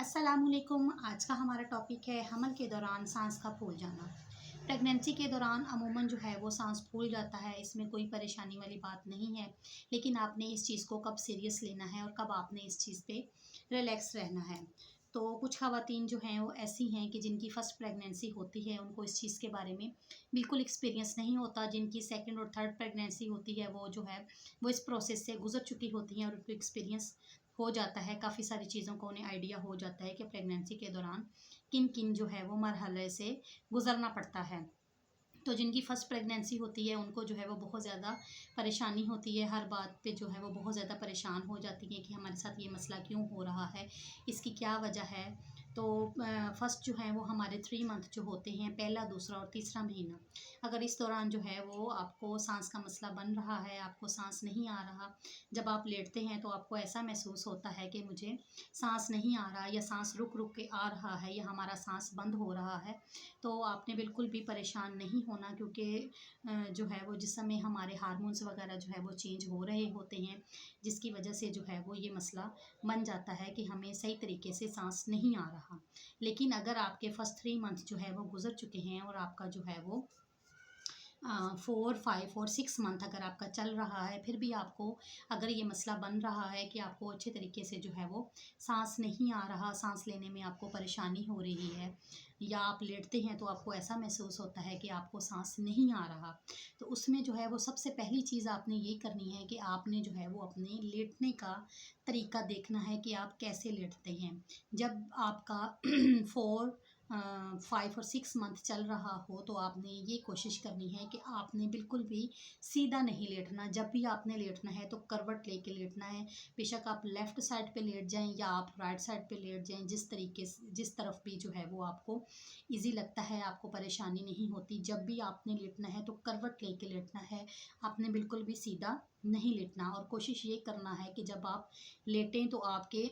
अस्सलामुअलैकुम। आज का हमारा टॉपिक है हमल के दौरान सांस का फूल जाना। प्रेगनेंसी के दौरान अमूमन जो है वो सांस फूल जाता है, इसमें कोई परेशानी वाली बात नहीं है। लेकिन आपने इस चीज़ को कब सीरियस लेना है और कब आपने इस चीज़ पे रिलैक्स रहना है। तो कुछ ख़वातीन जो हैं वो ऐसी हैं कि जिनकी फ़र्स्ट प्रेगनेंसी होती है, उनको इस चीज़ के बारे में बिल्कुल एक्सपीरियंस नहीं होता। जिनकी सेकंड और थर्ड प्रेगनेंसी होती है वो जो है वो इस प्रोसेस से गुज़र चुकी होती हैं और उनको एक्सपीरियंस हो जाता है, काफ़ी सारी चीज़ों का उन्हें आइडिया हो जाता है कि प्रेगनेंसी के दौरान किन किन जो है वो मरहले से गुज़रना पड़ता है। तो जिनकी फ़र्स्ट प्रेगनेंसी होती है उनको जो है वो बहुत ज़्यादा परेशानी होती है, हर बात पे जो है वो बहुत ज़्यादा परेशान हो जाती हैं कि हमारे साथ ये मसला क्यों हो रहा है, इसकी क्या वजह है। तो फ़र्स्ट जो है वो हमारे 3 मंथ जो होते हैं, पहला, दूसरा और तीसरा महीना, अगर इस दौरान जो है वो आपको सांस का मसला बन रहा है, आपको सांस नहीं आ रहा, जब आप लेटते हैं तो आपको ऐसा महसूस होता है कि मुझे सांस नहीं आ रहा या सांस रुक रुक के आ रहा है या हमारा सांस बंद हो रहा है, तो आपने बिल्कुल भी परेशान नहीं होना, क्योंकि जो है वो जिस समय हमारे हार्मोन्स वगैरह जो है वो चेंज हो रहे होते हैं, जिसकी वजह से जो है वो ये मसला बन जाता है कि हमें सही तरीके से सांस नहीं आ रहा। लेकिन अगर आपके फर्स्ट 3 मंथ जो है वो गुजर चुके हैं और आपका जो है वो 4, 5 और 6 मंथ अगर आपका चल रहा है, फिर भी आपको अगर ये मसला बन रहा है कि आपको अच्छे तरीके से जो है वो सांस नहीं आ रहा, सांस लेने में आपको परेशानी हो रही है, या आप लेटते हैं तो आपको ऐसा महसूस होता है कि आपको सांस नहीं आ रहा, तो उसमें जो है वो सबसे पहली चीज़ आपने ये करनी है कि आपने जो है वो अपने लेटने का तरीका देखना है कि आप कैसे लेटते हैं। जब आपका 4, 5 और 6 मंथ चल रहा हो तो आपने ये कोशिश करनी है कि आपने बिल्कुल भी सीधा नहीं लेटना। जब भी आपने लेटना है तो करवट लेके लेटना है। बेशक आप लेफ़्ट साइड पे लेट जाएं या आप राइट साइड पे लेट जाएं, जिस तरीके से जिस तरफ भी जो है वो आपको इजी लगता है, आपको परेशानी नहीं होती। जब भी आपने लेटना है तो करवट लेके लेटना है, आपने बिल्कुल भी सीधा नहीं लेटना। और कोशिश ये करना है कि जब आप लेटें तो आपके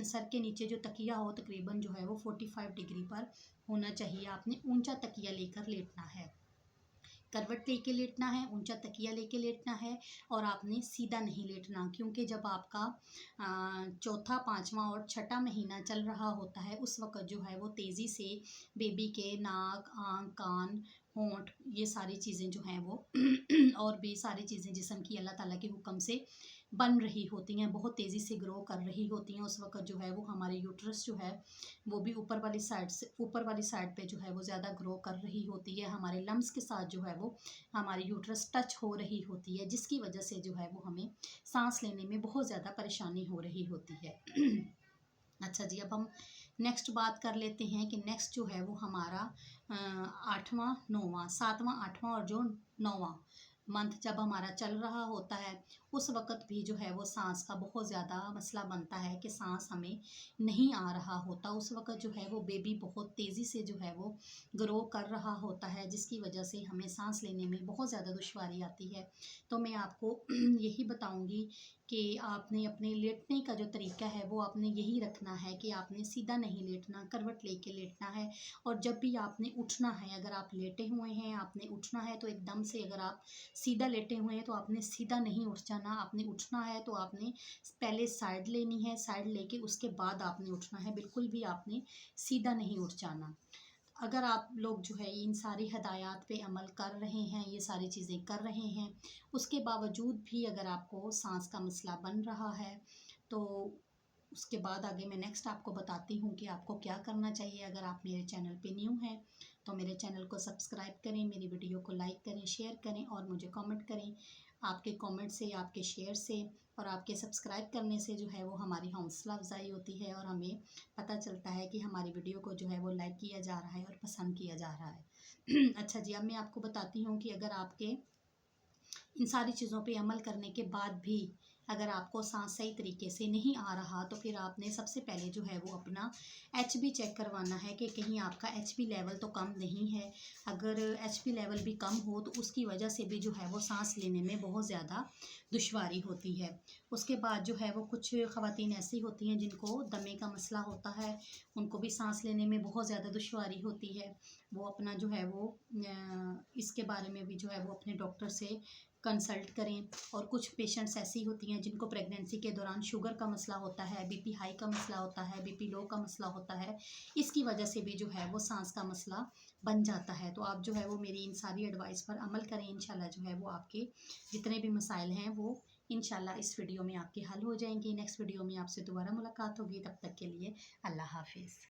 सर के नीचे जो तकिया हो तकरीबन जो है वो 45 डिग्री पर होना चाहिए। आपने ऊंचा तकिया लेकर लेटना है, करवट लेके लेटना है, ऊंचा तकिया लेके लेटना है, और आपने सीधा नहीं लेटना, क्योंकि जब आपका चौथा, पाँचवा और छठा महीना चल रहा होता है उस वक़्त जो है वो तेज़ी से बेबी के नाक, आँख, कान, होंठ, ये सारी चीज़ें जो हैं वो और भी सारी चीज़ें जिस्म की अल्लाह ताला के हुक्म से बन रही होती हैं, बहुत तेज़ी से ग्रो कर रही होती हैं। उस वक़्त जो है वो हमारे यूट्रस जो है वो भी ऊपर वाली साइड पे जो है वो ज़्यादा ग्रो कर रही होती है। हमारे लम्स के साथ जो है वो हमारी यूट्रस टच हो रही होती है, जिसकी वजह से जो है वो हमें सांस लेने में बहुत ज़्यादा परेशानी हो रही होती है। अच्छा जी, अब हम नेक्स्ट बात कर लेते हैं कि नेक्स्ट जो है वो हमारा 8वां, 9वां, 7वां, 8वां और जो 9वां मंथ जब हमारा चल रहा होता है, उस वक़्त भी जो है वो सांस का बहुत ज़्यादा मसला बनता है कि सांस हमें नहीं आ रहा होता। उस वक़्त जो है वो बेबी बहुत तेज़ी से जो है वो ग्रो कर रहा होता है, जिसकी वजह से हमें सांस लेने में बहुत ज़्यादा दुश्वारी आती है। तो मैं आपको यही बताऊंगी कि आपने अपने लेटने का जो तरीका है वो आपने यही रखना है कि आपने सीधा नहीं लेटना, करवट लेके लेटना है। और जब भी आपने उठना है, अगर आप लेटे हुए हैं आपने उठना है तो एकदम से, अगर आप सीधा लेटे हुए हैं तो आपने सीधा नहीं उठ जाना। आपने उठना है तो आपने पहले साइड लेनी है, साइड लेके उसके बाद आपने उठना है, बिल्कुल भी आपने सीधा नहीं उठ जाना। अगर आप लोग जो है इन सारी हदायत पे अमल कर रहे हैं, ये सारी चीज़ें कर रहे हैं, उसके बावजूद भी अगर आपको सांस का मसला बन रहा है, तो उसके बाद आगे मैं नेक्स्ट आपको बताती हूँ कि आपको क्या करना चाहिए। अगर आप मेरे चैनल पे न्यू हैं तो मेरे चैनल को सब्सक्राइब करें, मेरी वीडियो को लाइक करें, शेयर करें और मुझे कमेंट करें। आपके कमेंट से, आपके शेयर से और आपके सब्सक्राइब करने से जो है वो हमारी हौसला अफजाई होती है और हमें पता चलता है कि हमारी वीडियो को जो है वो लाइक किया जा रहा है और पसंद किया जा रहा है। अच्छा जी, अब मैं आपको बताती हूँ कि अगर आपके इन सारी चीज़ों पे अमल करने के बाद भी अगर आपको सांस सही तरीके से नहीं आ रहा, तो फिर आपने सबसे पहले जो है वो अपना एचबी चेक करवाना है कि कहीं आपका एचबी लेवल तो कम नहीं है। अगर एचबी लेवल भी कम हो तो उसकी वजह से भी जो है वो सांस लेने में बहुत ज़्यादा दुश्वारी होती है। उसके बाद जो है वो कुछ ख़वातीन ऐसी होती हैं जिनको दमे का मसला होता है, उनको भी सांस लेने में बहुत ज़्यादा दुश्वारी होती है। वो अपना जो है वो इसके बारे में भी जो है वो अपने डॉक्टर से कंसल्ट करें। और कुछ पेशेंट्स ऐसी होती हैं जिनको प्रेगनेंसी के दौरान शुगर का मसला होता है, बीपी हाई का मसला होता है, बीपी लो का मसला होता है, इसकी वजह से भी जो है वो सांस का मसला बन जाता है। तो आप जो है वो मेरी इन सारी एडवाइस पर अमल करें, इंशाल्लाह जो है वो आपके जितने भी मसाइल हैं वो इंशाल्लाह इस वीडियो में आपके हल हो जाएंगे। नेक्स्ट वीडियो में आपसे दोबारा मुलाकात होगी, तब तक के लिए अल्लाह हाफिज़।